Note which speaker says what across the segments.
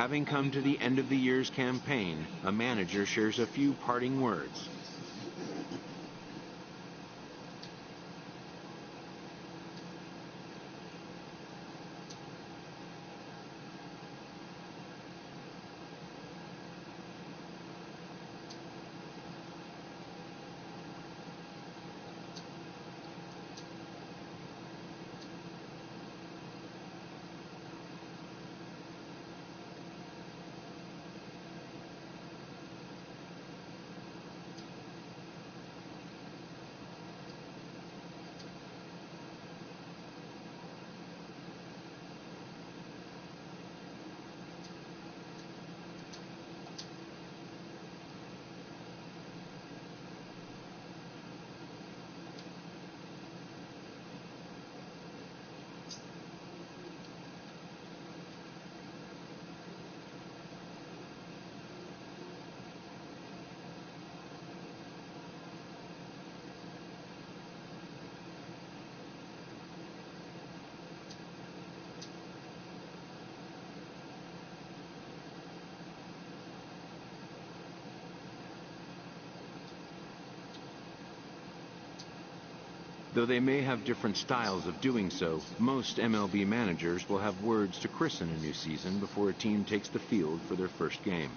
Speaker 1: Having come to the end of the year's campaign, a manager shares a few parting words. Though they may have different styles of doing so, most MLB managers will have words to christen a new season before a team takes the field for their first game.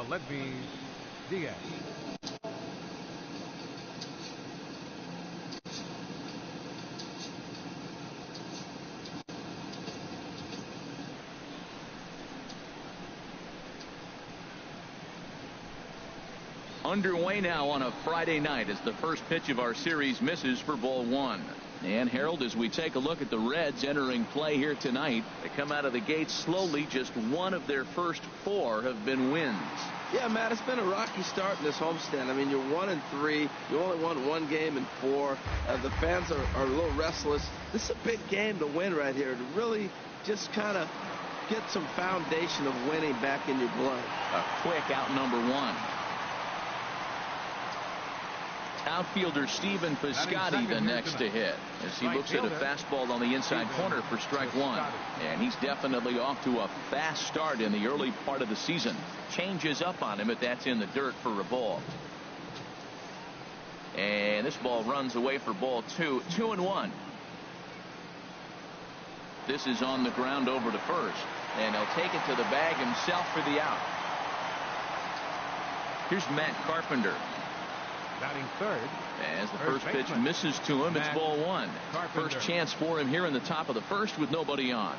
Speaker 2: Leadbees Diaz.
Speaker 3: Underway now on a Friday night as the first pitch of our series misses for ball one. And Harold, as we take a look at the Reds entering play here tonight, they come out of the gate slowly. Just one of their first four have been wins.
Speaker 4: Yeah, Matt, it's been a rocky start in this homestand. I mean, you're 1-3. You only won one game in 4. The fans are a little restless. This is a big game to win right here, to really just kind of get some foundation of winning back in your blood.
Speaker 3: A quick out number one. Outfielder Stephen Piscotty the next to hit as he looks at a fastball on the inside corner for strike one. And he's definitely off to a fast start in the early part of the season. Changes up on him, but that's in the dirt for a ball. And this ball runs away for ball two. 2-1. This is on the ground over to first. And he'll take it to the bag himself for the out. Here's Matt Carpenter.
Speaker 2: Batting third.
Speaker 3: As the first pitch misses to him, it's ball one. First chance for him here in the top of the first with nobody on.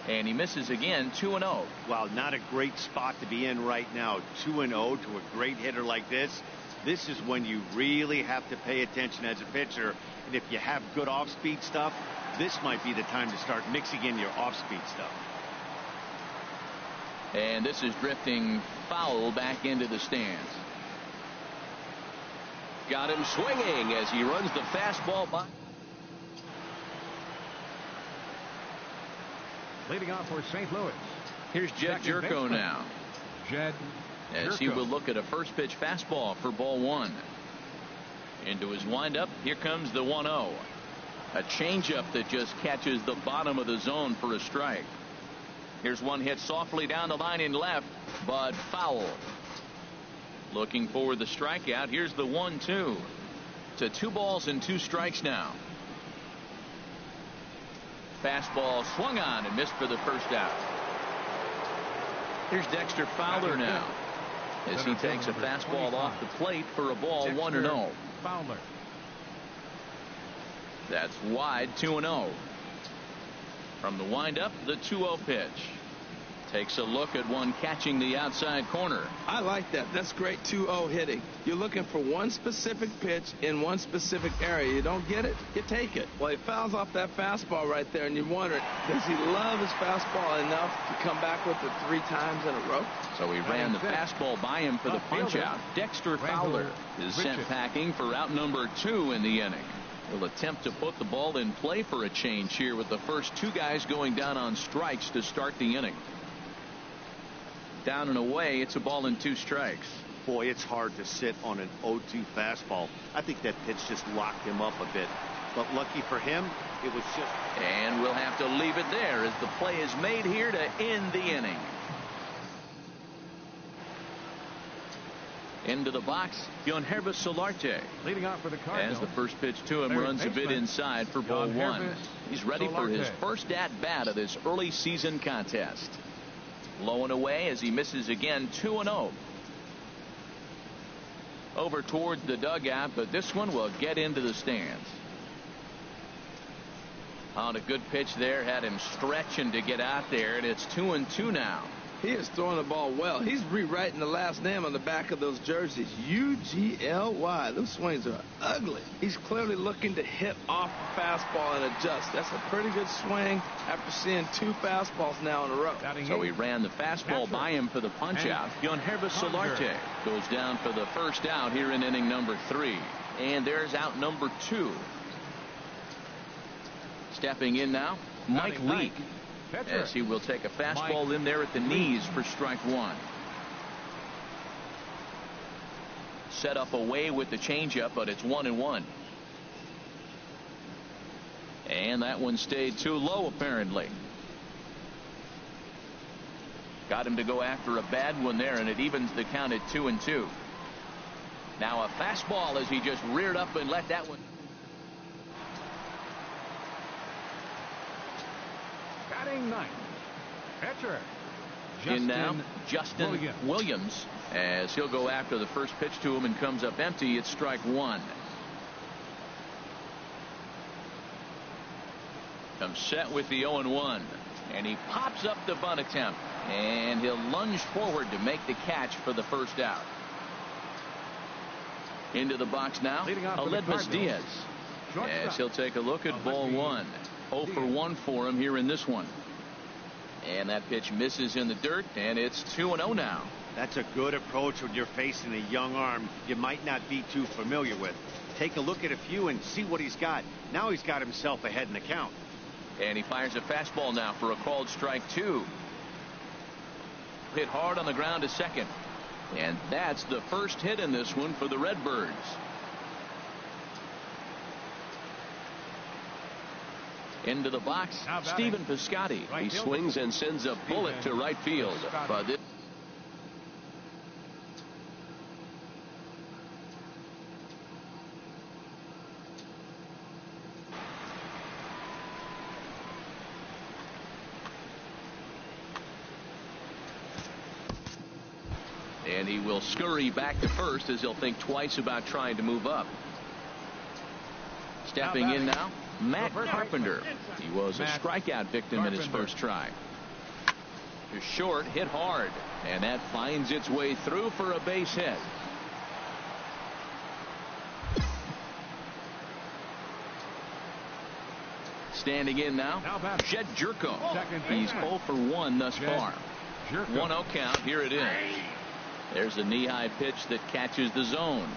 Speaker 3: And he misses again, 2-0.
Speaker 5: Wow, not a great spot to be in right now. 2-0 to a great hitter like this. This is when you really have to pay attention as a pitcher. And if you have good off-speed stuff, this might be the time to start mixing in your off-speed stuff.
Speaker 3: And this is drifting foul back into the stands. Got him swinging as he runs the fastball by.
Speaker 2: Leading off for St. Louis.
Speaker 3: Here's Jed Jerko now.
Speaker 2: Jed
Speaker 3: as he will look at a first pitch fastball for ball one. Into his windup. Here comes the 1-0. A changeup that just catches the bottom of the zone for a strike. Here's one hit softly down the line in left, but foul. Looking for the strikeout. Here's the 1-2. To 2 balls and 2 strikes now. Fastball swung on and missed for the first out. Here's Dexter Fowler now, as he takes a fastball off the plate for a ball 1-0.
Speaker 2: Fowler.
Speaker 3: That's wide, 2-0. From the windup, the 2-0 pitch. Takes a look at one catching the outside corner.
Speaker 4: I like that. That's great 2-0 hitting. You're looking for one specific pitch in one specific area. You don't get it, you take it. Well, he fouls off that fastball right there, and you wonder, does he love his fastball enough to come back with it 3 times in a row?
Speaker 3: So he ran the fastball by him for the punch-out. Dexter Fowler is sent packing for out number 2 in the inning. He'll attempt to put the ball in play for a change here with the first 2 guys going down on strikes to start the inning. Down and away, it's a ball and 2 strikes.
Speaker 5: Boy, it's hard to sit on an 0-2 fastball. I think that pitch just locked him up a bit. But lucky for him, it was just...
Speaker 3: And we'll have to leave it there as the play is made here to end the inning. Into the box, Yonhervis Solarte.
Speaker 2: Leading off for the Cardinals.
Speaker 3: As the first pitch to him runs a bit inside for ball 1. He's ready for his first at-bat of this early season contest. Low and away as he misses again, 2-0. Over towards the dugout, but this one will get into the stands. On a good pitch there, had him stretching to get out there, and it's 2-2 now.
Speaker 4: He is throwing the ball well. He's rewriting the last name on the back of those jerseys. UGLY. Those swings are ugly. He's clearly looking to hit off the fastball and adjust. That's a pretty good swing after seeing 2 fastballs now in a row.
Speaker 3: So he ran the fastball by him for the punch-out. Yonhervis Solarte goes down for the first out here in inning number 3. And there's out number 2. Stepping in now, Mike Leake, as he will take a fastball in there at the knees for strike 1. Set up away with the changeup, but it's 1-1. And that one stayed too low, apparently. Got him to go after a bad one there, and it evens the count at 2-2. Now a fastball as he just reared up and let that one.
Speaker 2: Batting 9th. Pitcher.
Speaker 3: In now, Justin Williams, as he'll go after the first pitch to him and comes up empty. It's strike 1. Comes set with the 0-1, and he pops up the bunt attempt, and he'll lunge forward to make the catch for the first out. Into the box now, Aledmus Diaz, as he'll take a look at ball 1. 0 for 1 for him here in this one. And that pitch misses in the dirt, and it's 2-0 now.
Speaker 5: That's a good approach when you're facing a young arm you might not be too familiar with. Take a look at a few and see what he's got. Now he's got himself ahead in the count.
Speaker 3: And he fires a fastball now for a called strike 2. Hit hard on the ground to second. And that's the first hit in this one for the Redbirds. Into the box, Stephen Piscotty. He swings and sends a bullet to right field. But this and he will scurry back to first as he'll think twice about trying to move up. Stepping in now, Matt Carpenter. He was a strikeout victim in his first try. To short, hit hard, and that finds its way through for a base hit. Standing in now, Jed Jerko. He's 0 for 1 thus far. 1-0 count. Here it is. There's a knee-high pitch that catches the zone.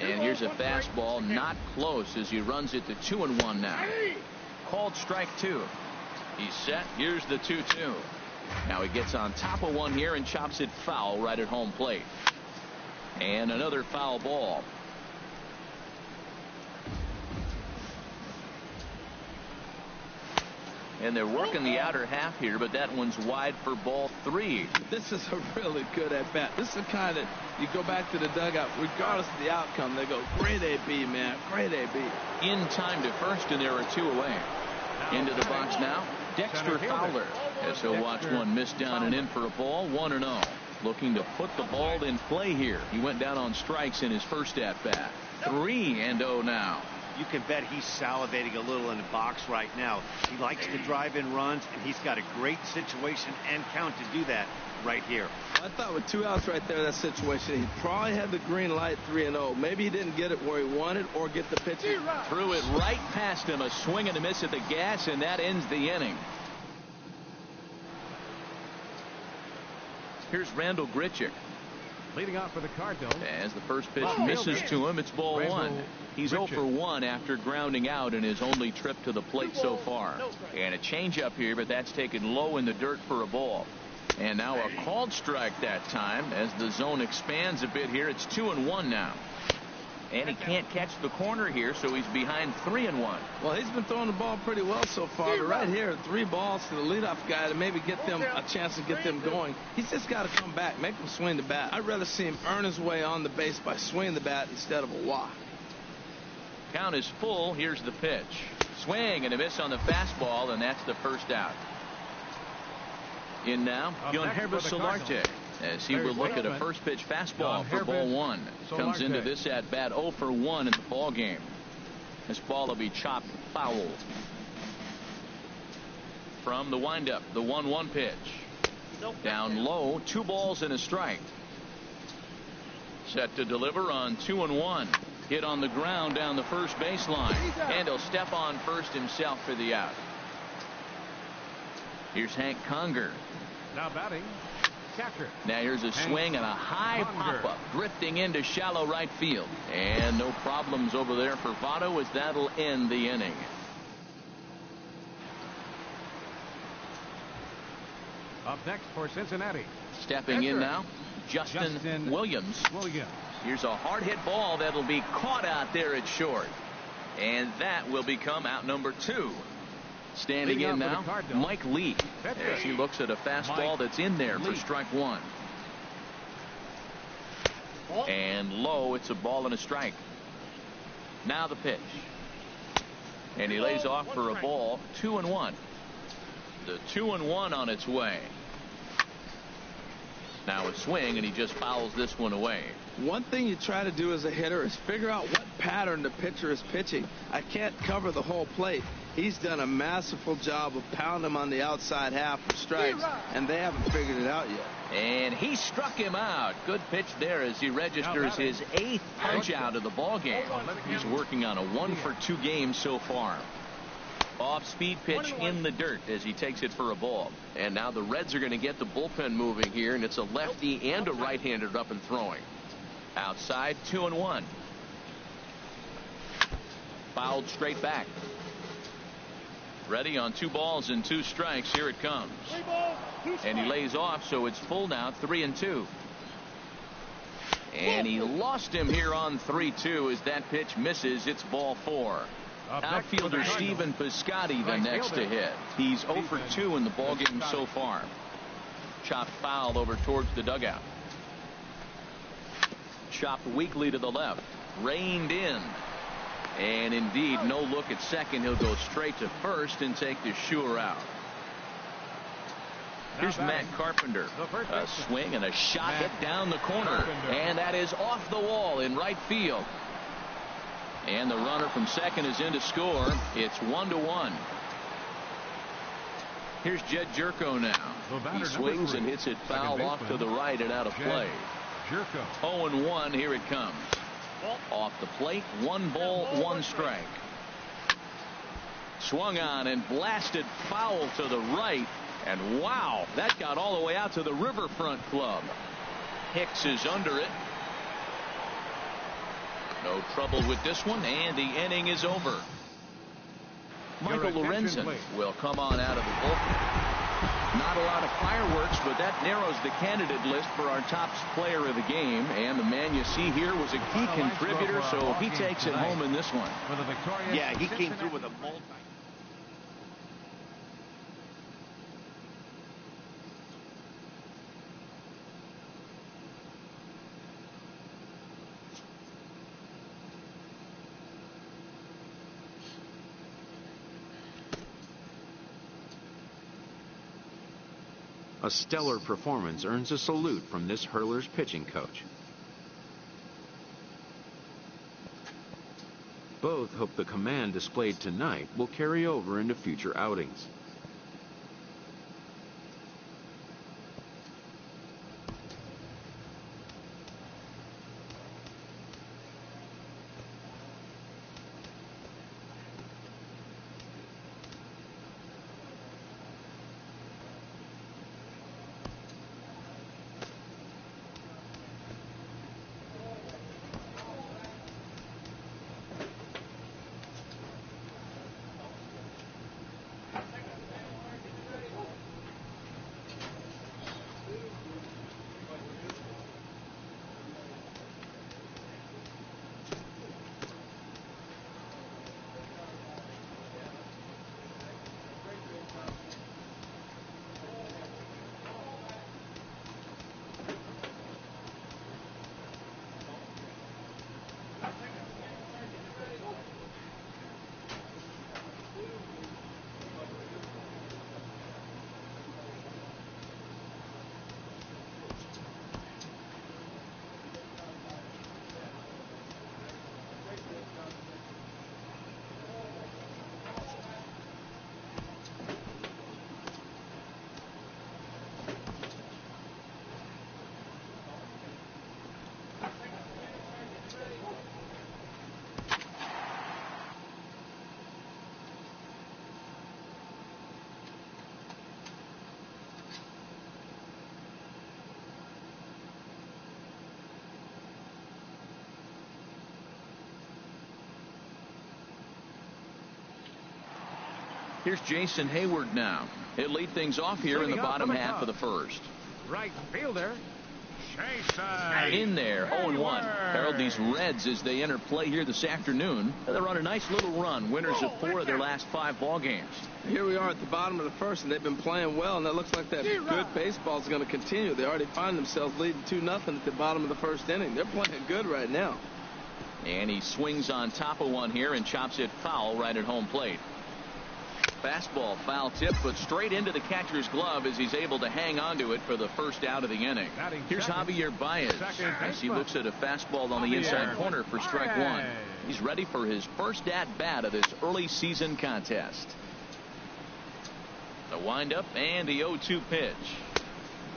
Speaker 3: And here's a fastball not close as he runs it to 2-1 now. Called strike 2. He's set. Here's the 2-2. Now he gets on top of one here and chops it foul right at home plate. And another foul ball. And they're working the outer half here, but that one's wide for ball 3.
Speaker 4: This is a really good at bat. This is the kind that you go back to the dugout, regardless of the outcome, they go, great AB, man, great AB.
Speaker 3: In time to first, and there are 2 away. Into the box now, Dexter Fowler, as he'll watch one miss down and in for a ball, 1-0. Looking to put the ball in play here. He went down on strikes in his first at-bat. 3-0 now.
Speaker 5: You can bet he's salivating a little in the box right now. He likes to drive in runs, and he's got a great situation and count to do that right here.
Speaker 4: I thought with 2 outs right there, that situation, he probably had the green light, 3-0. Maybe he didn't get it where he wanted or get the pitch.
Speaker 3: Threw it right past him. A swing and a miss at the gas, and that ends the inning. Here's Randall Grichuk.
Speaker 2: Leading off for the Cardinals.
Speaker 3: As the first pitch misses to him, it's ball 1. He's 0 for 1 after grounding out in his only trip to the plate so far. And a changeup here, but that's taken low in the dirt for a ball. And now a called strike that time as the zone expands a bit here. It's 2-1 now. And he can't catch the corner here, so he's behind 3-1.
Speaker 4: Well, he's been throwing the ball pretty well so far. But right here, 3 balls to the leadoff guy to maybe get them a chance to get them going. He's just got to come back, make him swing the bat. I'd rather see him earn his way on the base by swinging the bat instead of a walk.
Speaker 3: Count is full. Here's the pitch. Swing and a miss on the fastball, and that's the first out. In now, Gilherme Solarte, as he will look at a first pitch fastball for ball 1. Comes into this at bat 0 for 1 in the ball game. This ball will be chopped foul. From the windup, the 1-1 pitch. Down low, 2 balls and a strike. Set to deliver on 2-1. Hit on the ground down the first baseline. And he'll step on first himself for the out. Here's Hank Conger.
Speaker 2: Now batting, catcher.
Speaker 3: Now here's a swing and a high pop-up drifting into shallow right field. And no problems over there for Votto, as that'll end the inning.
Speaker 2: Up next for Cincinnati.
Speaker 3: Stepping in now, Justin Williams. Here's a hard hit ball that'll be caught out there at short. And that will become out number 2. Standing in now, Mike Lee, as he looks at a fastball that's in there for strike 1. And low, it's a ball and a strike. Now the pitch. And he lays off for a ball, 2-1. The 2-1 on its way. Now a swing, and he just fouls this one away.
Speaker 4: One thing you try to do as a hitter is figure out what pattern the pitcher is pitching. I can't cover the whole plate. He's done a masterful job of pounding him on the outside half for strikes, and they haven't figured it out yet.
Speaker 3: And he struck him out. Good pitch there as he registers his 8th punch out of the ball game. He's working on a 1 for 2 game so far. Off-speed pitch in the dirt as he takes it for a ball. And now the Reds are going to get the bullpen moving here, and it's a lefty and a right-hander up and throwing. Outside, 2-1. Fouled straight back. Ready on 2 balls and 2 strikes. Here it comes. And he lays off, so it's full now, 3-2. And he lost him here on 3-2 as that pitch misses. It's ball 4. Outfielder Stephen Piscotty the next to hit. He's 0 for 2 in the ballgame so far. Chopped foul over towards the dugout. Chopped weakly to the left. Reined in. And indeed, no look at second. He'll go straight to first and take the sure out. Here's Matt Carpenter. A swing and a shot hit down the corner. And that is off the wall in right field. And the runner from second is in to score. It's 1-1. Here's Jed Jerko now. He swings and hits it foul off to the right and out of play. 0-1. Here it comes. Off the plate, 1 ball, 1 strike. Swung on and blasted foul to the right. And wow, that got all the way out to the Riverfront Club. Hicks is under it. No trouble with this one, and the inning is over. Michael Lorenzen will come on out of the bullpen. Not a lot of fireworks, but that narrows the candidate list for our top player of the game. And the man you see here was a key contributor, so he takes it home in this one.
Speaker 5: Yeah, he came through with a multi.
Speaker 1: A stellar performance earns a salute from this hurler's pitching coach. Both hope the command displayed tonight will carry over into future outings.
Speaker 3: Here's Jason Hayward now. He'll lead things off here in the bottom half of the first.
Speaker 2: Right fielder, Jason.
Speaker 3: In there, 0-1. Harold, these Reds, as they enter play here this afternoon, they're on a nice little run. Winners of 4 of their last 5 ball games.
Speaker 4: Here we are at the bottom of the first, and they've been playing well, and it looks like that good baseball is going to continue. They already find themselves leading 2-0 at the bottom of the first inning. They're playing good right now.
Speaker 3: And he swings on top of one here and chops it foul right at home plate. Fastball foul tip, but straight into the catcher's glove as he's able to hang on to it for the first out of the inning. Here's Javier Baez as he looks at a fastball on the inside corner for strike 1. He's ready for his first at-bat of this early season contest. The windup and the 0-2 pitch.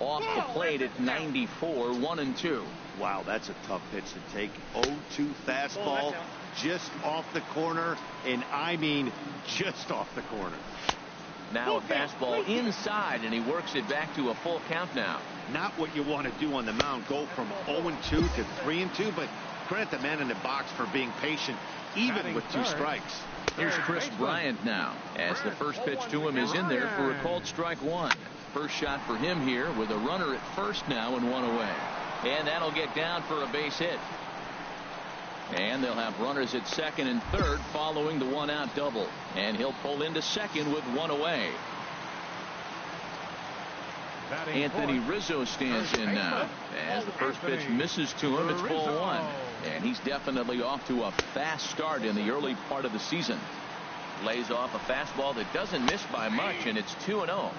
Speaker 3: Off the plate at 94, 1-2.
Speaker 5: Wow, that's a tough pitch to take. 0-2 fastball just off the corner, and I mean just off the corner.
Speaker 3: Now a fastball inside, and he works it back to a full count now.
Speaker 5: Not what you want to do on the mound, go from 0-2 to 3-2, but credit the man in the box for being patient, even with 2 strikes.
Speaker 3: Here's Chris Bryant now, as the first pitch to him is in there for a called strike 1. First shot for him here with a runner at first now and 1 away. And that'll get down for a base hit. And they'll have runners at second and third following the 1-out double. And he'll pull into second with 1 away. Anthony Rizzo stands in now. As the first pitch misses to him, it's ball 1. And he's definitely off to a fast start in the early part of the season. Lays off a fastball that doesn't miss by much, and it's 2-0.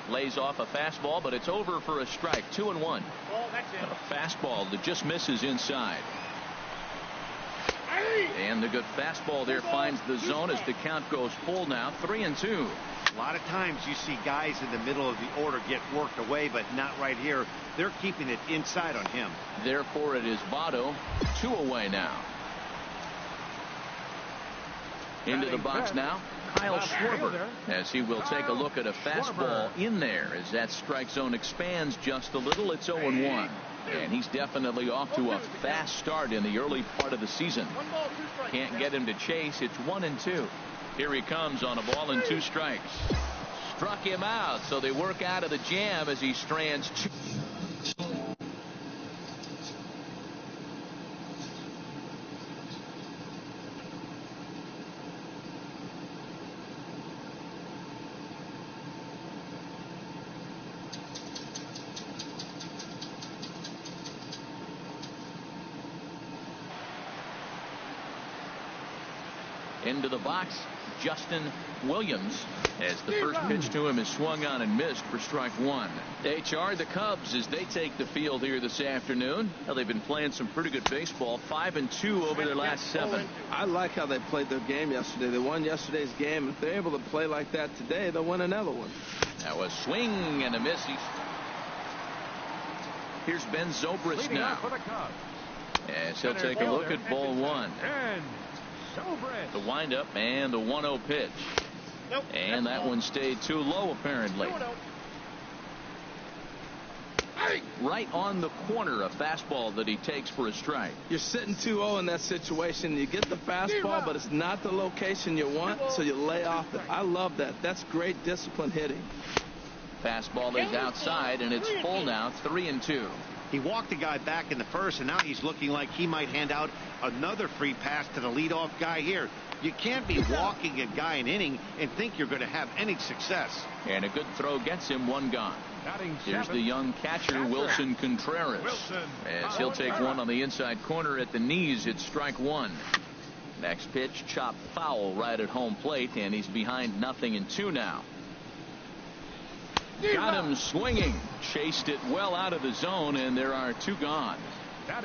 Speaker 3: Lays off a fastball, but it's over for a strike. 2-1. A fastball that just misses inside. And the good fastball there finds the zone as the count goes full now. 3-2.
Speaker 5: A lot of times you see guys in the middle of the order get worked away, but not right here. They're keeping it inside on him.
Speaker 3: Therefore, it is Votto. 2 away now. Into the box now, Kyle Schwarber, as he will take a look at a fastball in there as that strike zone expands just a little. It's 0-1. And he's definitely off to a fast start in the early part of the season. Can't get him to chase. It's 1-2. Here he comes on a ball and 2 strikes. Struck him out, so they work out of the jam as he strands 2. Into the box, Justin Williams, as the first pitch to him is swung on and missed for strike one. HR, the Cubs, as they take the field here this afternoon. Well, they've been playing some pretty good baseball, 5-2 over their last 7.
Speaker 4: I like how they played their game yesterday. They won yesterday's game. If they're able to play like that today, they'll win another one.
Speaker 3: That was swing and a miss. Here's Ben Zobrist now, as he'll take a look at ball one. The windup and the 1-0 pitch. And that one stayed too low, apparently. Right on the corner, a fastball that he takes for a strike.
Speaker 4: You're sitting 2-0 in that situation. You get the fastball, but it's not the location you want, so you lay off it. I love that. That's great discipline hitting.
Speaker 3: Fastball is outside, and it's full now, 3-2.
Speaker 5: He walked the guy back in the first, and now he's looking like he might hand out another free pass to the leadoff guy here. You can't be walking a guy an inning and think you're going to have any success.
Speaker 3: And a good throw gets him, one gone. Here's the young catcher, Wilson Contreras, as he'll take one on the inside corner at the knees. It's strike one. Next pitch, chopped foul right at home plate, and he's behind 0-2 now. Got him swinging, chased it well out of the zone, and there are 2 gone.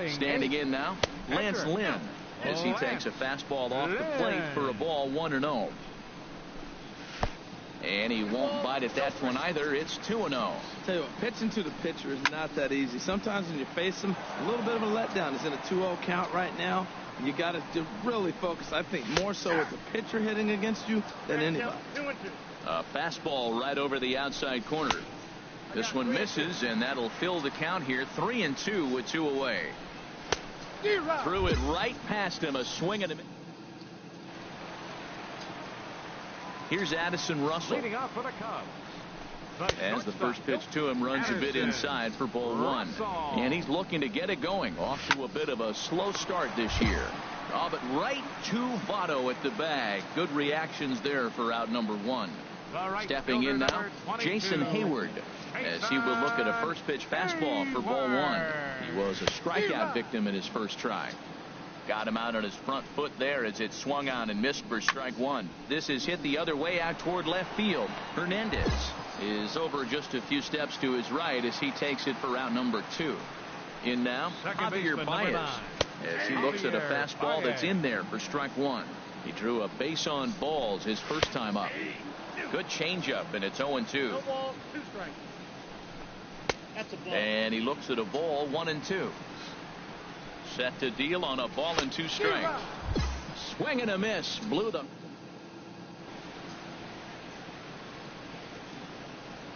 Speaker 3: Standing in now, Lance Lynn, as he takes a fastball off the plate for a ball, 1-0. And he won't bite at that one either. It's 2-0.
Speaker 4: Tell you what, pitching to the pitcher is not that easy. Sometimes when you face him, a little bit of a letdown. He's in a 2-0 count right now. You got to really focus, I think, more so with the pitcher hitting against you than anybody.
Speaker 3: A fastball right over the outside corner. This one misses, and that'll fill the count here. 3-2 with 2 away. Threw it right past him. A swing and a miss. Here's Addison Russell,
Speaker 2: Leading off for the Cubs.
Speaker 3: as the first pitch to him runs a bit inside for ball one. And he's looking to get it going. Off to a bit of a slow start this year. Oh, but right to Votto at the bag. Good reactions there for out number 1. Stepping in now, Jason Hayward, as he will look at a first pitch fastball for ball 1. He was a strikeout victim in his first try. Got him out on his front foot there as it swung on and missed for strike 1. This is hit the other way out toward left field. Hernandez is over just a few steps to his right as he takes it for out number 2. In now, Javier Baez, as he looks at a fastball that's in there for strike 1. He drew a base on balls his first time up. Good changeup, and it's 0-2. And he looks at a ball, 1-2. Set to deal on a ball and 2 strikes. Swing and a miss. Blew them.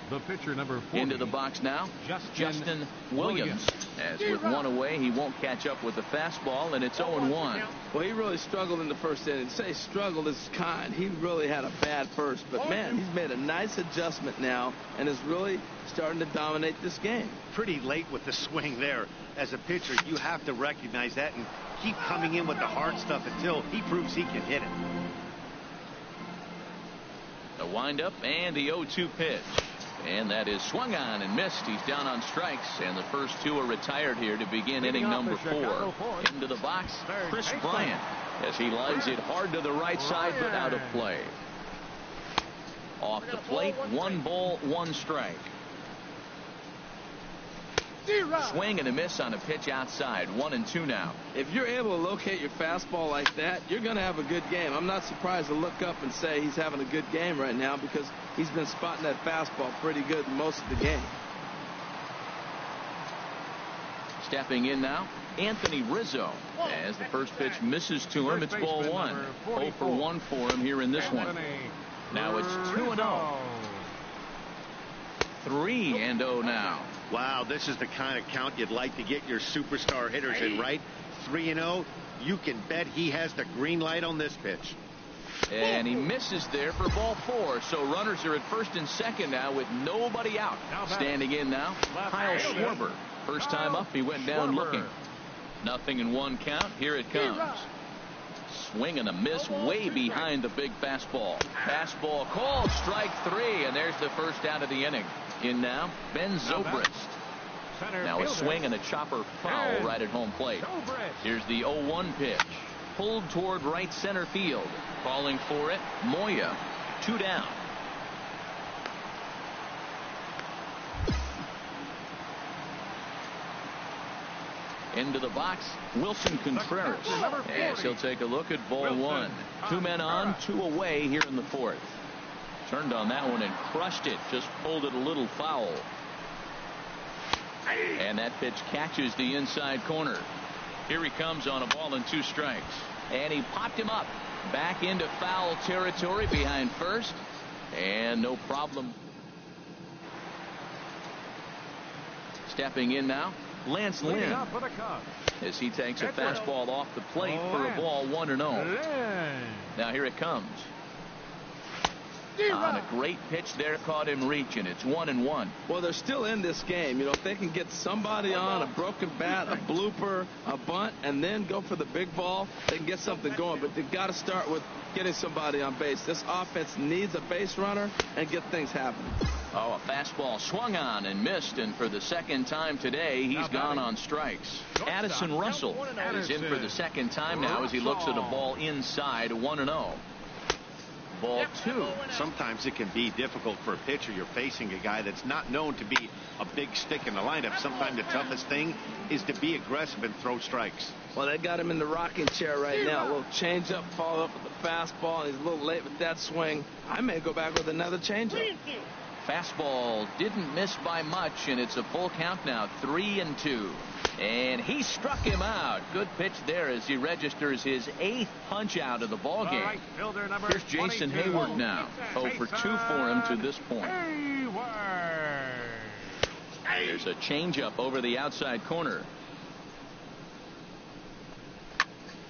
Speaker 2: The pitcher, number 40.
Speaker 3: Into the box now, Justin Williams. As with 1 away, he won't catch up with the fastball, and it's 0-1.
Speaker 4: Well, he really struggled in the first inning. Say struggled is kind. He really had a bad first. But, man, he's made a nice adjustment now and is really starting to dominate this game.
Speaker 5: Pretty late with the swing there. As a pitcher, you have to recognize that and keep coming in with the hard stuff until he proves he can hit it.
Speaker 3: The windup and the 0-2 pitch. And that is swung on and missed. He's down on strikes, and the first 2 are retired here to begin inning number 4. Into the box, Chris Bryant, as he lines it hard to the right side, but out of play. Off the plate, 1 ball, 1 strike. Swing and a miss on a pitch outside. 1-2 now.
Speaker 4: If you're able to locate your fastball like that, you're going to have a good game. I'm not surprised to look up and say he's having a good game right now because he's been spotting that fastball pretty good most of the game.
Speaker 3: Stepping in now, Anthony Rizzo, as the first pitch misses to him. It's ball 1. 0 for 1 for him here in this one. Now it's 2-0. 3-0 now.
Speaker 5: Wow, this is the kind of count you'd like to get your superstar hitters in, right? 3-0. You can bet he has the green light on this pitch.
Speaker 3: And he misses there for ball 4. So runners are at first and second now with nobody out. Standing in now, Kyle Schwarber. First time up, he went down looking. 0-1 count. Here it comes. Swing and a miss way behind the big fastball. Fastball called, strike 3, and there's the first out of the inning. In now, Ben Zobrist. Now a swing and a chopper foul right at home plate. Here's the 0-1 pitch. pulled toward right center field. Calling for it, Moya. 2 down. Into the box, Wilson Contreras, as he'll take a look at ball 1. 2 men on, 2 away here in the 4th. Turned on that one and crushed it, just pulled it a little foul. And that pitch catches the inside corner. Here he comes on a ball and 2 strikes, and he popped him up back into foul territory behind first, and no problem. Stepping in now, Lance Lynn, as he takes a fastball off the plate for a ball 1-0. Now here it comes. On a great pitch there, caught him reaching. It's 1-1.
Speaker 4: Well, they're still in this game. You know, if they can get somebody on, a broken bat, a blooper, a bunt, and then go for the big ball, they can get something going. But they've got to start with getting somebody on base. This offense needs a base runner and get things happening.
Speaker 3: Oh, a fastball swung on and missed, and for the second time today, he's gone on strikes. Addison Russell is in for the second time now as he looks at a ball inside, 1-0. Ball 2.
Speaker 5: Sometimes it can be difficult for a pitcher. You're facing a guy that's not known to be a big stick in the lineup. Sometimes the toughest thing is to be aggressive and throw strikes.
Speaker 4: Well, they got him in the rocking chair right now. A little changeup, followed up with the fastball, and he's a little late with that swing. I may go back with another changeup.
Speaker 3: Fastball didn't miss by much, and it's a full count now, 3-2. And he struck him out. Good pitch there as he registers his 8th punch out of the ball game. Here's Jason Hayward now. 0 for 2 for him to this point. There's a changeup over the outside corner.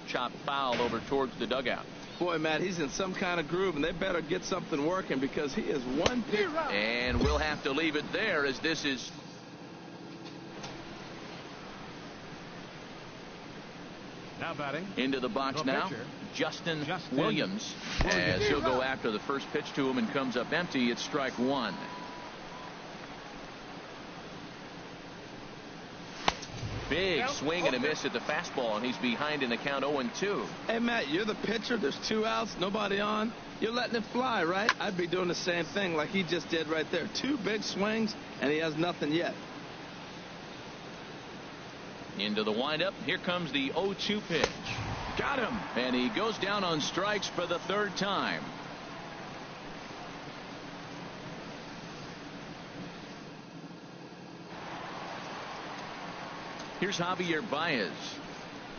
Speaker 3: Chop foul over towards the dugout.
Speaker 4: Boy, Matt, he's in some kind of groove, and they better get something working because he is one pitch.
Speaker 3: And we'll have to leave it there as this is.
Speaker 2: Now batting.
Speaker 3: Into the box now, Justin Williams, as he'll go after the first pitch to him and comes up empty. It's strike 1. Big swing and a miss at the fastball, and he's behind in the count 0-2.
Speaker 4: Hey, Matt, you're the pitcher. There's 2 outs, nobody on. You're letting it fly, right? I'd be doing the same thing like he just did right there. 2 big swings, and he has nothing yet.
Speaker 3: Into the windup. Here comes the 0-2 pitch. Got him. And he goes down on strikes for the 3rd time. Here's Javier Baez.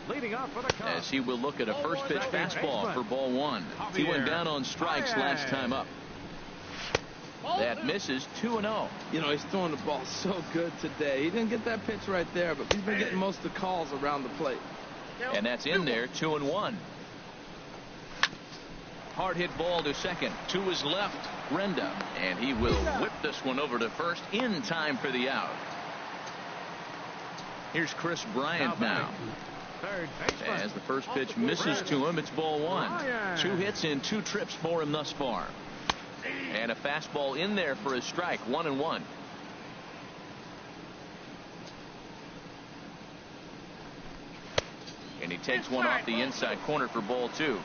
Speaker 2: Leading off for the Cubs,
Speaker 3: as he will look at a first pitch fastball for ball 1. He went down on strikes last time up. That misses, 2-0.
Speaker 4: You know, he's throwing the ball so good today. He didn't get that pitch right there, but he's been getting most of the calls around the plate.
Speaker 3: And that's in there, 2-1. Hard hit ball to second. To his left, Renda. And he will whip this one over to first in time for the out. Here's Chris Bryant now. As the first pitch misses to him, it's ball 1. 2 hits in 2 trips for him thus far. And a fastball in there for a strike, 1-1. And he takes one off the inside corner for ball 2.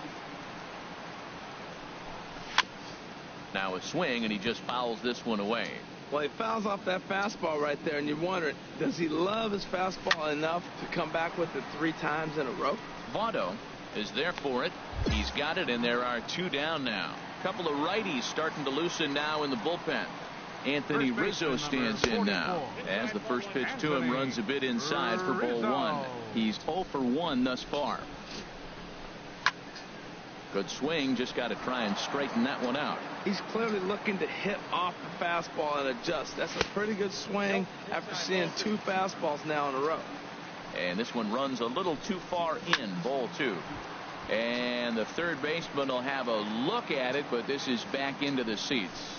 Speaker 3: Now a swing, and he just fouls this one away.
Speaker 4: Well, he fouls off that fastball right there, and you wonder, does he love his fastball enough to come back with it 3 times in a row?
Speaker 3: Votto is there for it. He's got it, and there are 2 down now. A couple of righties starting to loosen now in the bullpen. Anthony Rizzo stands in now as the first pitch to him runs a bit inside for ball 1. He's 0 for 1 thus far. Good swing, just got to try and straighten that one out.
Speaker 4: He's clearly looking to hit off the fastball and adjust. That's a pretty good swing after seeing 2 fastballs now in a row.
Speaker 3: And this one runs a little too far in, ball 2. And the third baseman will have a look at it, but this is back into the seats.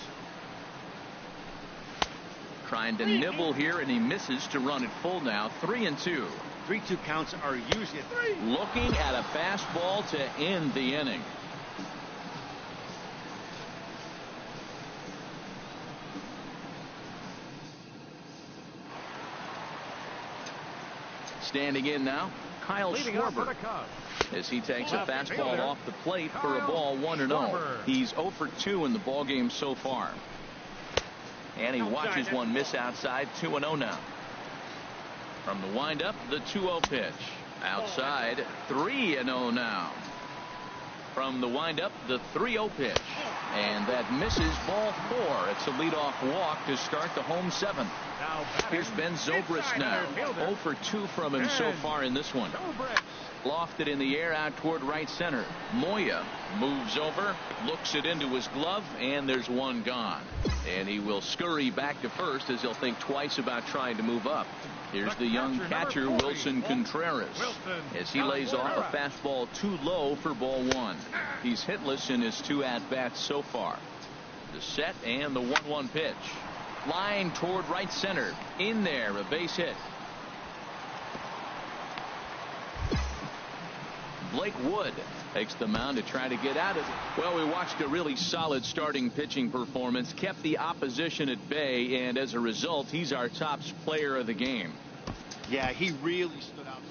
Speaker 3: Trying to nibble here, and he misses to run it full now, 3-2.
Speaker 5: 3-2 counts are usually 3.
Speaker 3: Looking at a fastball to end the inning. Standing in now, Kyle Schwarber. as he takes a fastball off the plate for a ball 1-0. He's 0 for 2 in the ballgame so far. And he watches one miss outside. 2-0 now. From the windup, the 2-0 pitch. Outside, 3-0 now. From the windup, the 3-0 pitch. And that misses, ball 4. It's a leadoff walk to start the home 7th. Here's Ben Zobrist now. 0 for 2 from him so far in this one. Lofted in the air out toward right center. Moya moves over, looks it into his glove, and there's one gone. And he will scurry back to first as he'll think twice about trying to move up. Here's the young catcher, Wilson Contreras, as he lays off a fastball too low for ball 1. He's hitless in his 2 at-bats so far. The set and the 1-1 pitch. Line toward right center. In there, a base hit. Blake Wood takes the mound to try to get out of it. Well, we watched a really solid starting pitching performance, kept the opposition at bay, and as a result, he's our top player of the game.
Speaker 5: Yeah, he really stood out.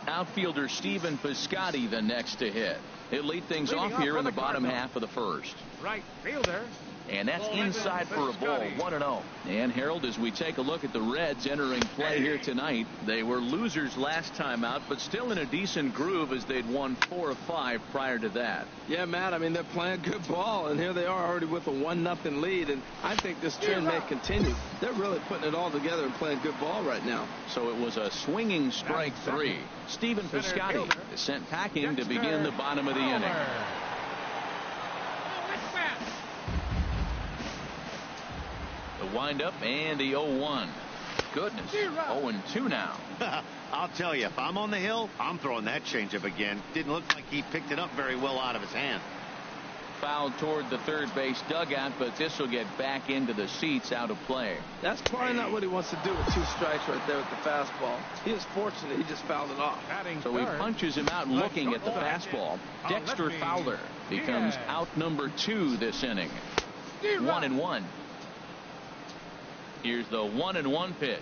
Speaker 3: Outfielder Stephen Piscotty the next to hit. He'll lead things off here in the bottom half of the first.
Speaker 2: Right fielder.
Speaker 3: And that's inside for a ball, 1-0. And Harold, as we take a look at the Reds entering play here tonight, they were losers last time out, but still in a decent groove as they'd won 4 of 5 prior to that.
Speaker 4: Yeah, Matt, I mean, they're playing good ball, and here they are already with a 1-0 lead, and I think this trend may continue. They're really putting it all together and playing good ball right now.
Speaker 3: So it was a swinging strike 3. Stephen Piscotty is sent packing to begin the bottom of the inning. The windup and the 0-1. Goodness, 0-2 now.
Speaker 5: I'll tell you, if I'm on the hill, I'm throwing that changeup again. Didn't look like he picked it up very well out of his hand.
Speaker 3: Fouled toward the third base dugout, but this will get back into the seats, out of play.
Speaker 4: That's probably not what he wants to do with 2 strikes right there with the fastball. He was fortunate he just fouled it off.
Speaker 3: So he punches him out looking at the fastball. Dexter Fowler becomes out number 2 this inning. 1-1. Here's the 1-1 pitch.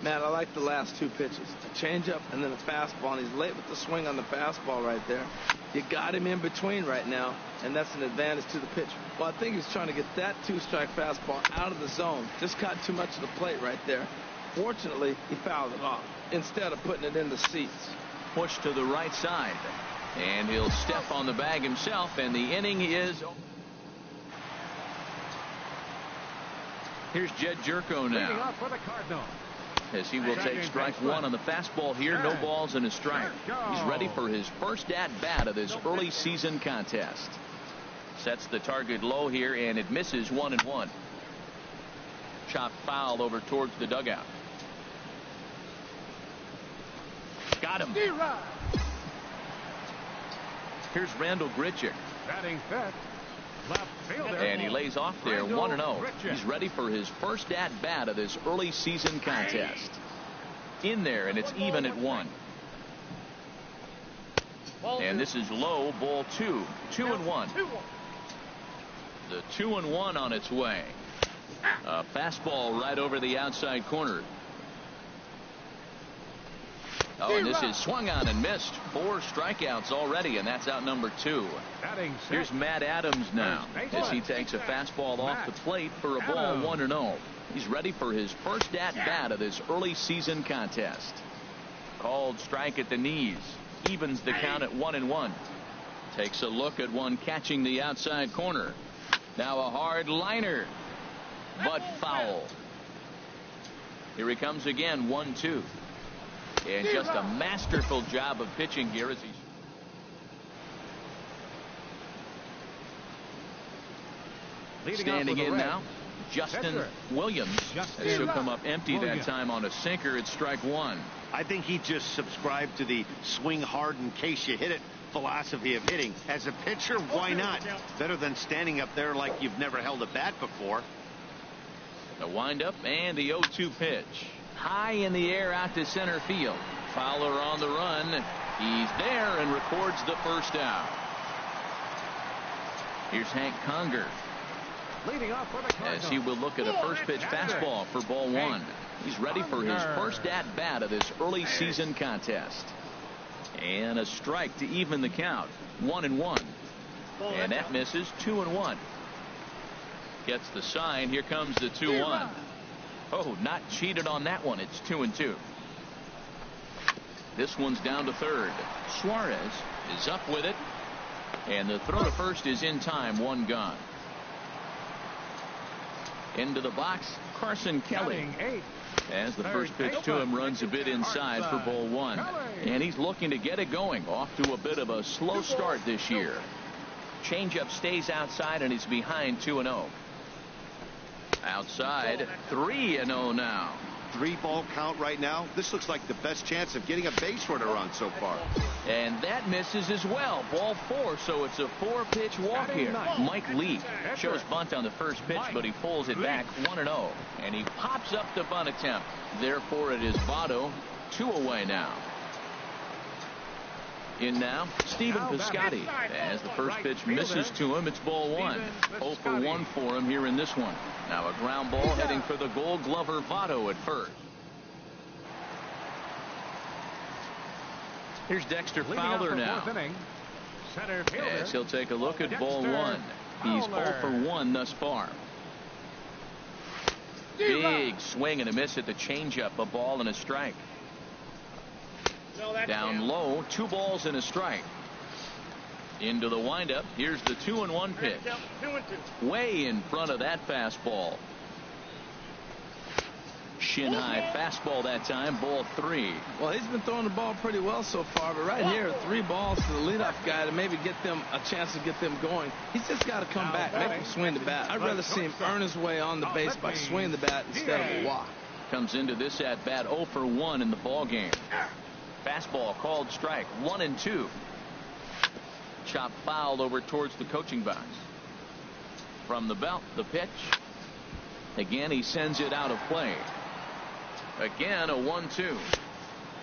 Speaker 4: Matt, I like the last 2 pitches. A changeup and then a fastball, and he's late with the swing on the fastball right there. You got him in between right now, and that's an advantage to the pitcher. Well, I think he's trying to get that 2-strike fastball out of the zone. Just caught too much of the plate right there. Fortunately, he fouled it off instead of putting it in the seats.
Speaker 3: Push to the right side, and he'll step on the bag himself, and the inning is over. Here's Jed Jerko now, as he will take strike 1 on the fastball here. No balls and a strike. He's ready for his first at-bat of this early season contest. Sets the target low here, and it misses. 1-1. Chopped foul over towards the dugout. Got him. Here's Randall Grichuk.
Speaker 2: Batting fifth. Left fielder.
Speaker 3: And he lays off there 1-0. He's ready for his first at-bat of this early season contest. In there, and it's even at 1. And this is low, ball 2. 2-1. The 2-1 on its way. A fastball right over the outside corner. Oh, and this is swung on and missed. 4 strikeouts already, and that's out number 2. Here's Matt Adams now as he takes a fastball off the plate for a ball 1-0. He's ready for his first at-bat of this early season contest. Called strike at the knees. Evens the count at 1-1. Takes a look at one catching the outside corner. Now a hard liner, but foul. Here he comes again, 1-2. And just a masterful job of pitching here as he's standing in now. Justin Williams, as he'll come up empty that time on a sinker at strike 1.
Speaker 5: I think he just subscribed to the swing hard in case you hit it philosophy of hitting. As a pitcher, why not? Better than standing up there like you've never held a bat before.
Speaker 3: The windup and the 0-2 pitch. High in the air out to center field. Fowler on the run. He's there and records the first out. Here's Hank Conger as he will look at a first pitch fastball for ball 1. He's ready for his first at-bat of this early season contest. And a strike to even the count. 1-1. And that misses. 2-1. Gets the sign. Here comes the 2-1. Oh, not cheated on that one. It's 2-2. This one's down to third. Suarez is up with it. And the throw to first is in time. 1 gone. Into the box, Carson Kelly. As the first pitch to him runs a bit inside for ball 1. And he's looking to get it going. Off to a bit of a slow start this year. Changeup stays outside and he's behind 2-0. Outside, 3-0 now.
Speaker 5: 3-ball count right now. This looks like the best chance of getting a base runner on so far.
Speaker 3: And that misses as well. Ball 4, so it's a 4-pitch walk here. Mike Lee shows bunt on the first pitch, but he pulls it back 1-0. And he pops up the bunt attempt. Therefore, it is Votto. 2 away now. In now, Stephen Piscotty. As the first pitch misses to him, it's ball 1. 0 for 1 for him here in this one. Now a ground ball heading for the Gold Glover Votto at first. Here's Dexter Fowler now. As he'll take a look at ball 1. He's 0 for 1 thus far. Big swing and a miss at the changeup. A ball and a strike. Down low, 2 balls and a strike. Into the windup. Here's the 2-1 pitch. Way in front of that fastball. Shin high fastball that time. Ball 3.
Speaker 4: Well, he's been throwing the ball pretty well so far, but right here, 3 balls to the leadoff guy to maybe get them a chance to get them going. He's just got to come back, make him swing the bat. I'd rather see him earn his way on the base by swinging the bat instead of a walk.
Speaker 3: Comes into this at bat 0 for 1 in the ball game. Fastball called strike. 1-2. Chop foul over towards the coaching box. From the belt, the pitch. Again, he sends it out of play. Again, a 1-2.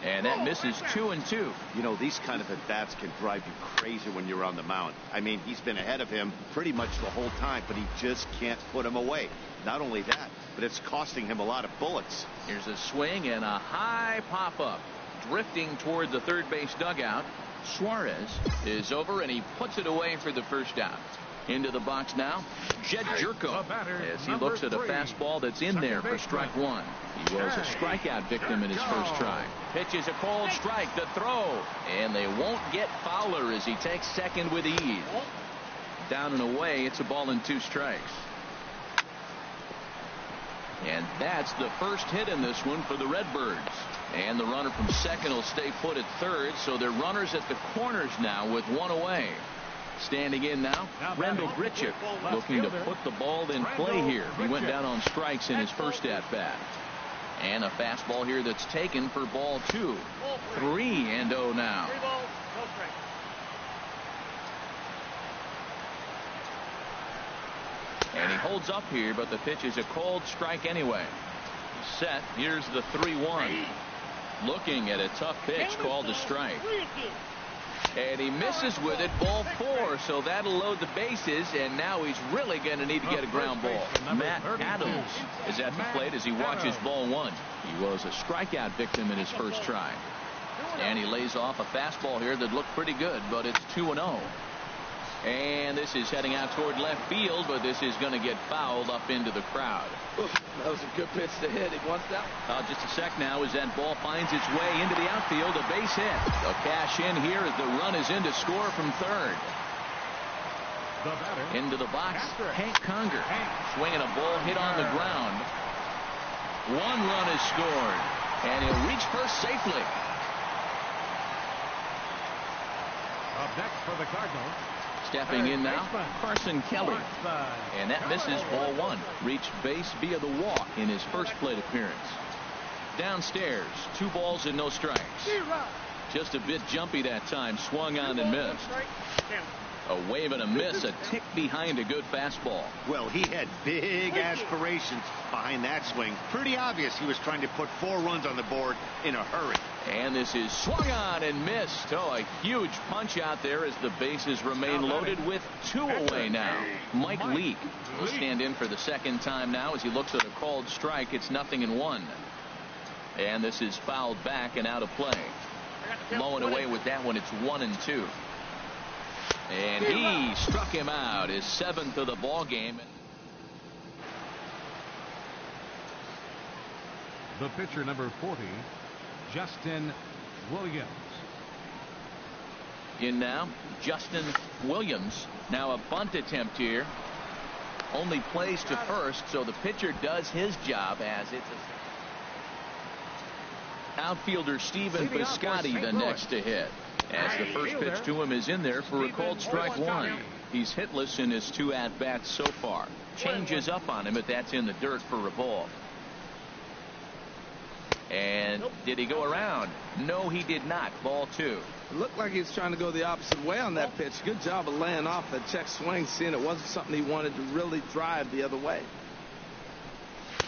Speaker 3: And that misses 2-2.
Speaker 5: You know, these kind of at-bats can drive you crazy when you're on the mound. I mean, he's been ahead of him pretty much the whole time, but he just can't put him away. Not only that, but it's costing him a lot of bullets.
Speaker 3: Here's a swing and a high pop-up. Drifting toward the third base dugout. Suarez is over and he puts it away for the first out. Into the box now, Jed Jerko, as he looks at a fastball that's in there for strike 1. He was a strikeout victim in his first try. Pitches a cold strike, the throw, and they won't get Fowler as he takes second with ease. Down and away, it's a ball and 2 strikes. And that's the first hit in this one for the Redbirds. And the runner from second will stay put at third, so they're runners at the corners now with 1 away. Standing in now, Randall Grichuk, looking to put the ball in play here. He went down on strikes in his first at-bat. And a fastball here that's taken for ball 2. 3-0 now. And he holds up here, but the pitch is a called strike anyway. Set. Here's the 3-1. Looking at a tough pitch called a strike. And he misses with it, ball 4, so that'll load the bases, and now he's really going to need to get a ground ball. Matt Adams is at the plate as he watches ball 1. He was a strikeout victim in his first try. And he lays off a fastball here that looked pretty good, but it's 2-0. And this is heading out toward left field, but this is going to get fouled up into the crowd.
Speaker 4: Oof, that was a good pitch to hit. He wants that.
Speaker 3: Just a sec now as that ball finds its way into the outfield. A base hit. A cash in here as the run is in to score from third. Into the box, Hank Conger. Swinging a ball hit on the ground. 1 run is scored. And he'll reach first safely.
Speaker 2: Up next for the Cardinals.
Speaker 3: Stepping in now, Carson Kelly. And that misses ball 1. Reached base via the walk in his first plate appearance. Downstairs, 2 balls and no strikes. Just a bit jumpy that time. Swung on and missed. A wave and a miss, a tick behind a good fastball.
Speaker 5: Well, he had big aspirations behind that swing. Pretty obvious he was trying to put 4 runs on the board in a hurry.
Speaker 3: And this is swung on and missed. Oh, a huge punch out there as the bases remain loaded with 2 away now. Mike Leake will stand in for the second time now as he looks at a called strike. It's 0-1. And this is fouled back and out of play. Low and away with that one. It's 1-2. And he struck him out, his 7th of the ball game.
Speaker 2: The pitcher, number 40, Justin Williams.
Speaker 3: In now, Justin Williams. Now a bunt attempt here. Only plays to first, so the pitcher does his job as it's a... Outfielder Stephen Piscotty the next to hit. As the first pitch to him is in there for a called strike 1. He's hitless in his 2 at-bats so far. Changes up on him, but that's in the dirt for a ball. And did he go around? No, he did not. Ball 2.
Speaker 4: It looked like he was trying to go the opposite way on that pitch. Good job of laying off that check swing, seeing it wasn't something he wanted to really drive the other way.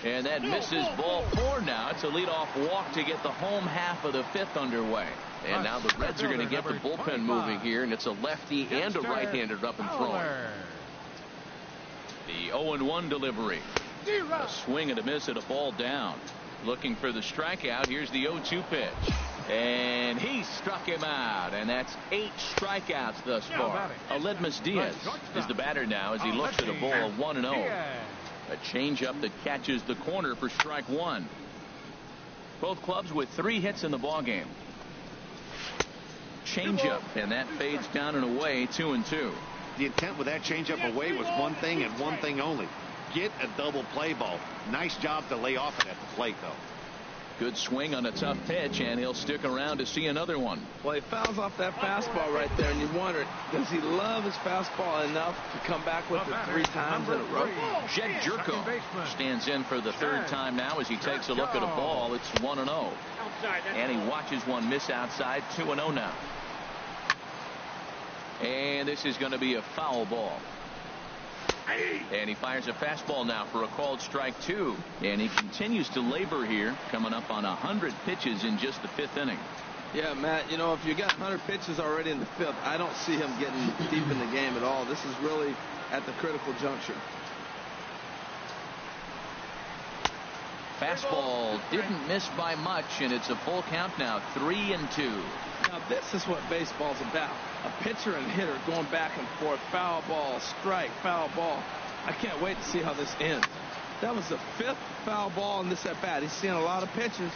Speaker 3: And that misses ball 4 now. It's a leadoff walk to get the home half of the 5th underway. And now the Reds are going to get the bullpen moving here, and it's a lefty and a right-hander up and throwing. The 0-1 delivery. A swing and a miss at a ball down. Looking for the strikeout. Here's the 0-2 pitch. And he struck him out, and that's 8 strikeouts thus far. Aledmus Diaz is the batter now as he looks at a ball 1-0. A changeup that catches the corner for strike 1. Both clubs with 3 hits in the ballgame. Changeup, and that fades down and away, 2-2.
Speaker 5: The intent with that changeup away was one thing and one thing only. Get a double play ball. Nice job to lay off it at the plate, though.
Speaker 3: Good swing on a tough pitch, and he'll stick around to see another one.
Speaker 4: Well, he fouls off that fastball right there, and you wonder, does he love his fastball enough to come back with it 3 times in a row?
Speaker 3: Jed Jerko stands in for the 3rd time now as he takes a look at a ball. It's 1-0. And he watches one miss outside. 2-0 now. And this is going to be a foul ball. And he fires a fastball now for a called strike 2. And he continues to labor here, coming up on 100 pitches in just the 5th inning.
Speaker 4: Yeah, Matt, you know, if you got 100 pitches already in the 5th, I don't see him getting deep in the game at all. This is really at the critical juncture.
Speaker 3: Fastball didn't miss by much, and it's a full count now, 3-2.
Speaker 4: Now, this is what baseball's about. A pitcher and hitter going back and forth. Foul ball, strike, foul ball. I can't wait to see how this ends. That was the 5th foul ball in this at-bat. He's seeing a lot of pitches.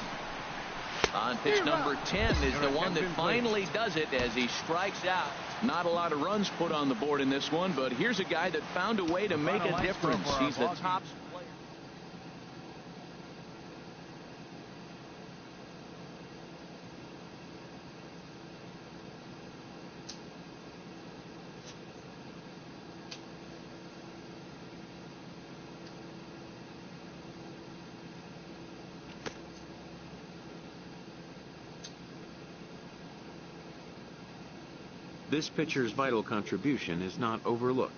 Speaker 3: On pitch number 10 is the one that finally does it as he strikes out. Not a lot of runs put on the board in this one, but here's a guy that found a way to make a difference. He's the top player.
Speaker 1: This pitcher's vital contribution is not overlooked.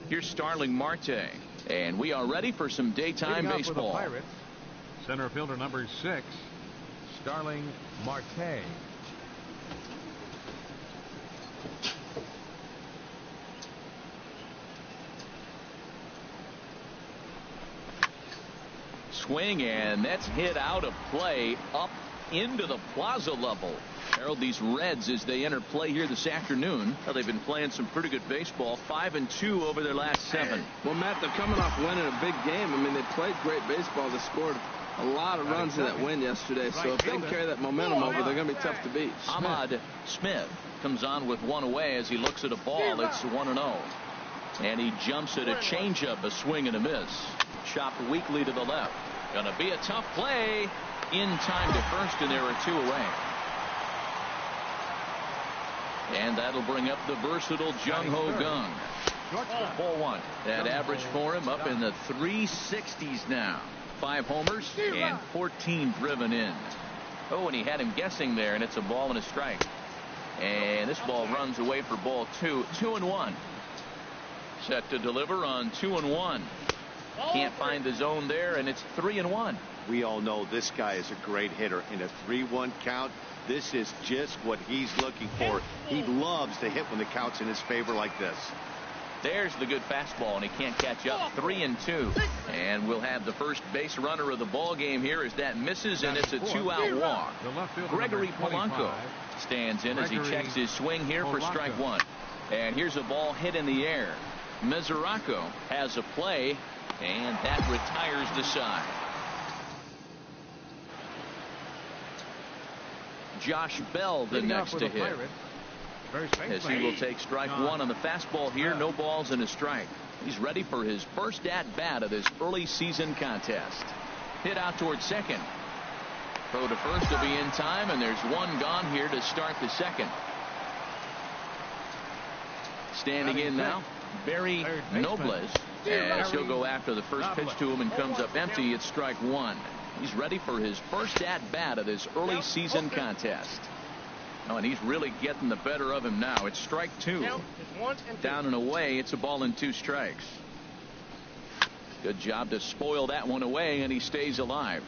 Speaker 3: Here's Starling Marte. And we are ready for some daytime baseball.
Speaker 2: For the Pirates, center fielder number 6, Starling Marte.
Speaker 3: Swing, and that's hit out of play up into the plaza level. Harold, these Reds, as they enter play here this afternoon, well, they've been playing some pretty good baseball, 5-2 over their last 7.
Speaker 4: Well, Matt, they're coming off winning a big game. I mean, they played great baseball. They scored a lot of runs in that win yesterday. So if they can carry that momentum over, they're going to be tough to beat.
Speaker 3: Ahmad Smith comes on with one away as he looks at a ball. It's 1-0. And he jumps at a changeup, a swing and a miss. Chopped weakly to the left. Going to be a tough play. In time to first, and there are 2 away. And that'll bring up the versatile Jung Ho Gung. Ball 1. That average for him up in the 360s now. 5 homers and 14 driven in. Oh, and he had him guessing there, and it's a ball and a strike. And this ball runs away for ball 2. 2-1. Set to deliver on 2-1. Can't find the zone there, and it's 3-1.
Speaker 5: We all know this guy is a great hitter. In a 3-1 count, this is just what he's looking for. He loves to hit when the count's in his favor like this.
Speaker 3: There's the good fastball, and he can't catch up. 3-2. And we'll have the first base runner of the ball game here as that misses, and it's a 2-out walk. Gregory Polanco stands in as he checks his swing here for strike 1. And here's a ball hit in the air. Mesoraco has a play, and that retires the side. Josh Bell the next to hit, as he will take strike 1 on the fastball here. No balls and a strike. He's ready for his first at bat of this early season contest. Hit out towards second. Throw to first to be in time, and there's 1 gone here to start the second. Standing in now, Barry Nobles, as he'll go after the first pitch to him and comes up empty. It's strike 1. He's ready for his first at bat of this early season contest. Oh, and he's really getting the better of him now. It's strike 2. Down and away. It's a ball and 2 strikes. Good job to spoil that one away, and he stays alive.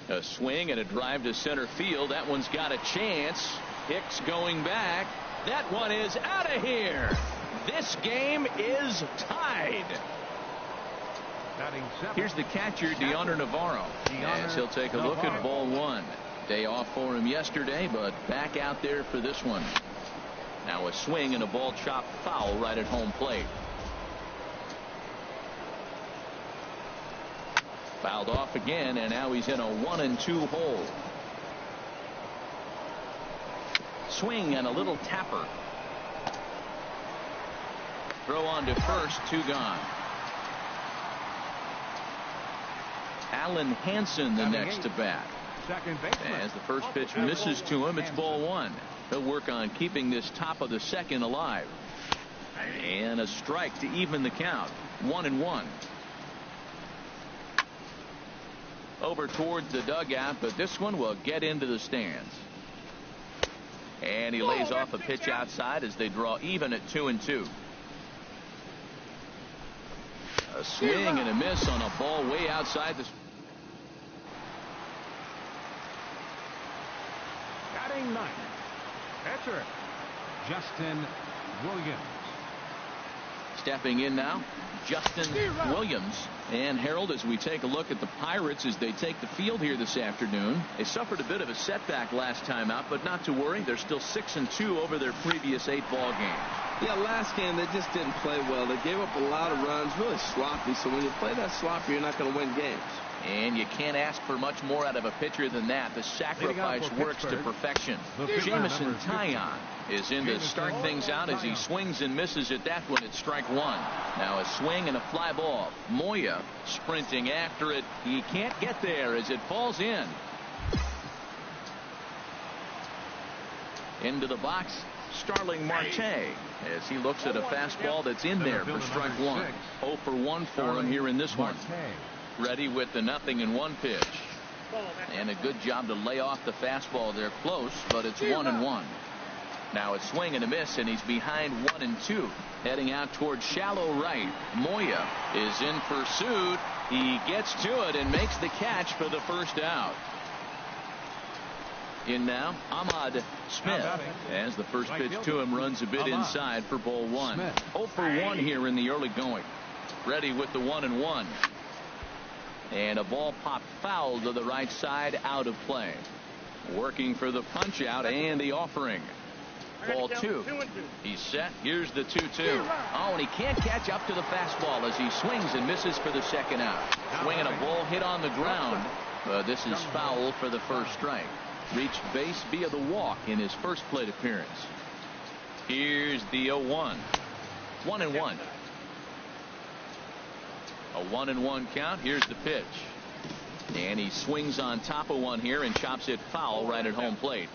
Speaker 3: A swing and a drive to center field. That one's got a chance. Hicks going back. That one is out of here. This game is tied. Here's the catcher, Deoner Navarro, as he'll take a look at ball 1. Day off for him yesterday, but back out there for this one. Now a swing and a ball chopped foul right at home plate. Fouled off again, and now he's in a 1-2 hole. Swing and a little tapper. Throw on to first, 2 gone. Alan Hansen the next to bat. As the first pitch misses to him, it's ball 1. He'll work on keeping this top of the second alive. And a strike to even the count. 1-1. Over towards the dugout, but this one will get into the stands. And he lays off a pitch outside as they draw even at 2-2. A swing and a miss on a ball way outside the.
Speaker 2: Batting 9th, pitcher Justin Williams.
Speaker 3: Stepping in now, Justin Williams. And Harold, as we take a look at the Pirates as they take the field here this afternoon, they suffered a bit of a setback last time out, but not to worry. They're still 6-2 over their previous 8 ball games.
Speaker 4: Yeah, last game they just didn't play well. They gave up a lot of runs, really sloppy. So when you play that sloppy, you're not going to win games.
Speaker 3: And you can't ask for much more out of a pitcher than that. The sacrifice works to perfection. Jamison Taillon is in to start things out as he swings and misses at that one at strike 1. Now a swing and a fly ball. Moya sprinting after it. He can't get there as it falls in. Into the box, Starling Marte, as he looks at a fastball that's in there for strike 1. 0 for 1 for him here in this one. Ready with the 0-1 pitch. And a good job to lay off the fastball there close, but it's 1-1. Now a swing and a miss, and he's behind 1-2. Heading out towards shallow right. Moya is in pursuit. He gets to it and makes the catch for the first out. In now, Ahmad Smith, as the first pitch to him runs a bit inside for ball 1. 0 for 1 here in the early going. Ready with the 1-1. And a ball popped foul to the right side, out of play. Working for the punch out and the offering. Ball 2. He's set. Here's the 2-2. Oh, and he can't catch up to the fastball as he swings and misses for the second out. Swinging a ball hit on the ground. But this is foul for the first strike. Reached base via the walk in his first plate appearance. Here's the 0-1. 1-1. A 1-1 count. Here's the pitch. And he swings on top of one here and chops it foul right at home plate.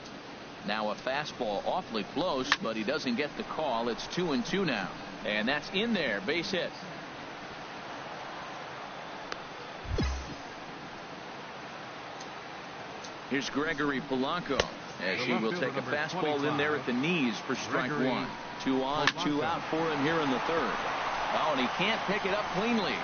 Speaker 3: Now a fastball awfully close, but he doesn't get the call. It's 2-2 now. And that's in there. Base hit. Here's Gregory Polanco as he will take a fastball in there at the knees for strike 1. 2 on, 2 out for him here in the third. Oh, and he can't pick it up cleanly.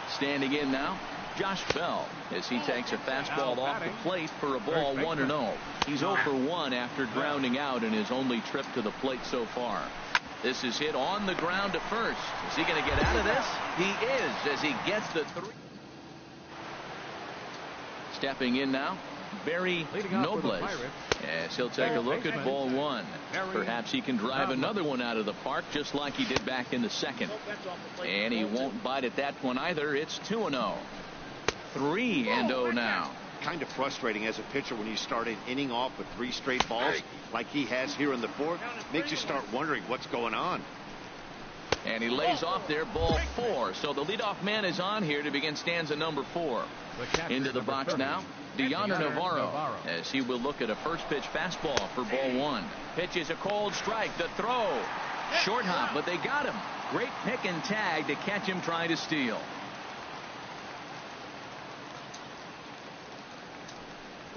Speaker 3: Standing in now, Josh Bell, as he takes a fastball off the plate for a ball 1-0. He's 0 for 1 after grounding out in his only trip to the plate so far. This is hit on the ground to first. Is he going to get out of this? He is, as he gets the 3. Stepping in now, Barry Nobles, as he'll take a look at ball 1. Perhaps he can drive another one out of the park just like he did back in the second. And he won't bite at that one either. It's 2-0. 3-0 now.
Speaker 5: Kind of frustrating as a pitcher when you start an inning off with 3 straight balls like he has here in the fourth. Makes you start wondering what's going on.
Speaker 3: And he lays off there, ball 4. So the leadoff man is on here to begin stanza number 4. Into the box now, Deanna Navarro, as he will look at a first pitch fastball for ball 1. Pitch is a cold strike. The throw, short hop, but they got him. Great pick and tag to catch him trying to steal.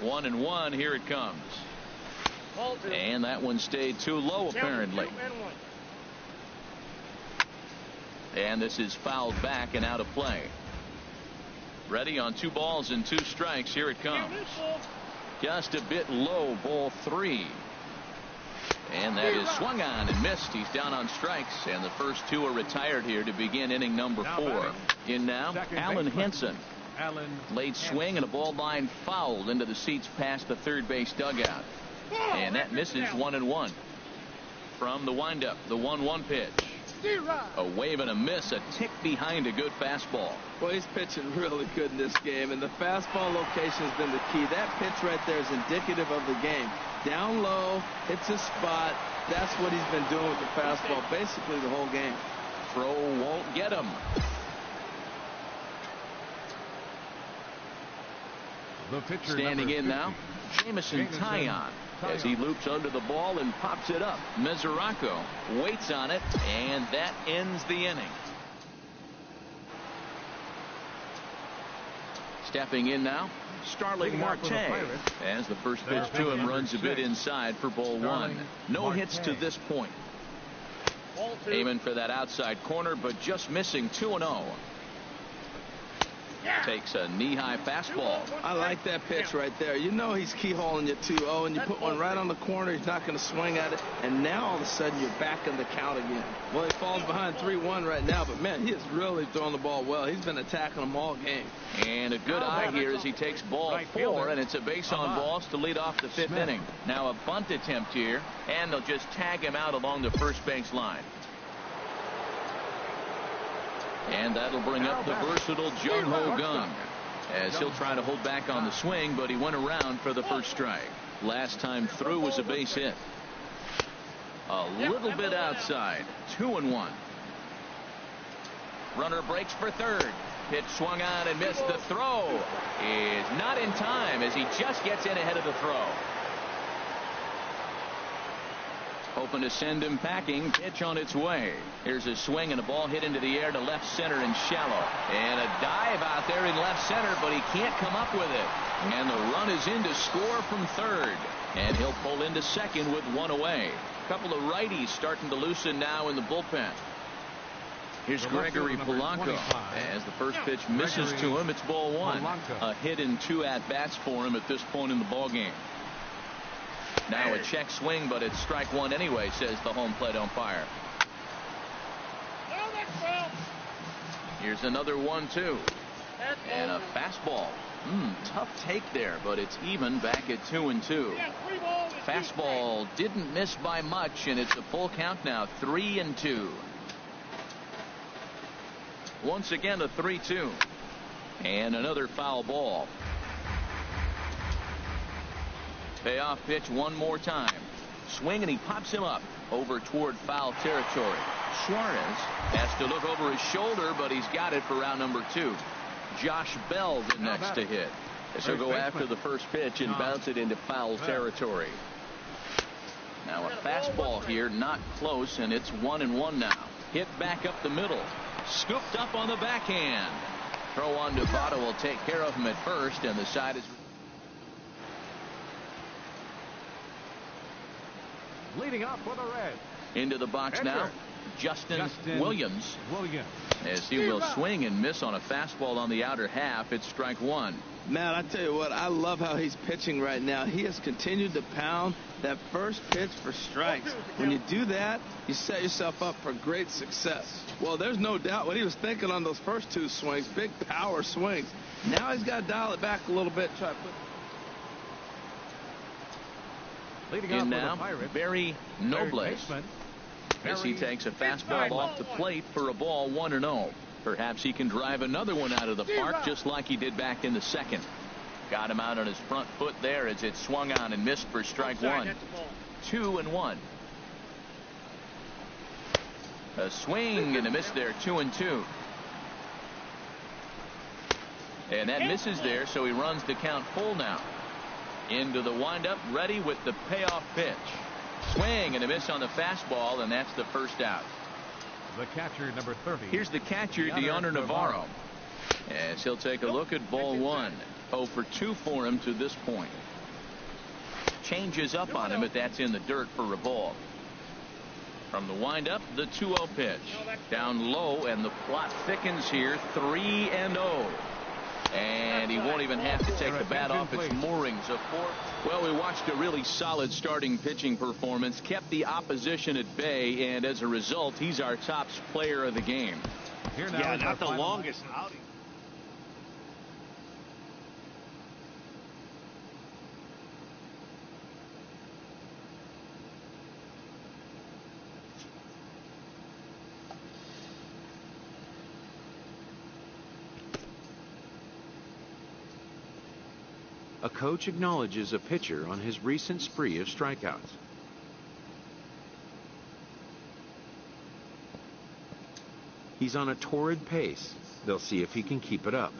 Speaker 3: 1-1. Here it comes. And that one stayed too low apparently. And this is fouled back and out of play. Ready on 2 balls and 2 strikes. Here it comes. Just a bit low, ball 3. And that is swung on and missed. He's down on strikes, and the first 2 are retired here to begin inning number 4. In now, Alan Henson. Late swing and a ball line fouled into the seats past the third base dugout. And that misses 1-1. From the windup, the 1-1 pitch. A wave and a miss, a tick behind a good fastball.
Speaker 4: Well, he's pitching really good in this game, and the fastball location has been the key. That pitch right there is indicative of the game. Down low, hits his spot. That's what he's been doing with the fastball basically the whole game.
Speaker 3: Throw won't get him. Standing in now, Jamison Taillon, as he loops under the ball and pops it up. Mesoraco waits on it, and that ends the inning. Stepping in now, Starling Marte, as the first pitch to him runs a bit inside for ball 1. No hits to this point. Aiming for that outside corner, but just missing. 2-0. Takes a knee-high fastball.
Speaker 4: I like that pitch right there. You know he's keyholing you 2-0, and you put one right on the corner. He's not going to swing at it, and now all of a sudden you're back in the count again. Well, he falls behind 3-1 right now, but man, he is really throwing the ball well. He's been attacking them all game.
Speaker 3: And a good eye here as he takes ball 4, and it's a base on balls to lead off the 5th inning. Now a bunt attempt here, and they'll just tag him out along the first base line. And that'll bring up the versatile Jung Ho Gung, as he'll try to hold back on the swing, but he went around for the first strike. Last time through was a base hit. A little bit outside. 2-1. Runner breaks for third. Pitch swung on and missed. The throw is not in time as he just gets in ahead of the throw. hoping to send him packing. Pitch on its way. Here's a swing and a ball hit into the air to left center and shallow. And a dive out there in left center, but he can't come up with it. And the run is in to score from third. And he'll pull into second with one away. A couple of righties starting to loosen now in the bullpen. Here's Gregory Polanco. As the first pitch misses to him, it's ball one. A hit and 2 at-bats for him at this point in the ballgame. Now a check swing, but it's strike one anyway, says the home plate umpire. Here's another 1-2. And a fastball. Tough take there, but it's even back at 2-2. Fastball didn't miss by much, and it's a full count now, 3-2. Once again a 3-2. And another foul ball. Payoff pitch one more time. Swing, and he pops him up over toward foul territory. Suarez has to look over his shoulder, but he's got it for round number 2. Josh Bell the next to hit. As he'll go after the first pitch and bounce it into foul territory. Now a fastball here, not close, and it's 1-1 now. Hit back up the middle. Scooped up on the backhand. Throw on to Votto will take care of him at first, and the side is
Speaker 2: Leading up for the Reds.
Speaker 3: into the box now. Justin Williams. As he will swing and miss on a fastball on the outer half. It's strike one.
Speaker 4: Man, I tell you what, I love how he's pitching right now. He has continued to pound that first pitch for strikes. When you do that, you set yourself up for great success. Well, there's no doubt what he was thinking on those first 2 swings, big power swings. Now he's got to dial it back a little bit. Try to put
Speaker 3: In now, Barry Nobles. As he takes a fastball off the plate for a ball 1-0. Perhaps he can drive another one out of the park just like he did back in the second. Got him out on his front foot there as it swung on and missed for strike one. 2-1. A swing and a miss there. 2-2. And that misses there, so he runs the count full now. Into the windup, ready with the payoff pitch. Swing and a miss on the fastball, and that's the first out.
Speaker 2: The catcher, number 30.
Speaker 3: Here's the catcher, Deoner Navarro. As he'll take a look at ball one. 0 for 2 for him to this point. Changes up on him, but that's in the dirt for a ball. From the windup, the 2-0 pitch. Down low, and the plot thickens here. 3-0. And he won't even have to take the bat off its moorings. Well, we watched a really solid starting pitching performance, kept the opposition at bay, and as a result, he's our top player of the game.
Speaker 5: Yeah, not the longest outing.
Speaker 1: A coach acknowledges a pitcher on his recent spree of strikeouts. He's on a torrid pace. They'll see if he can keep it up.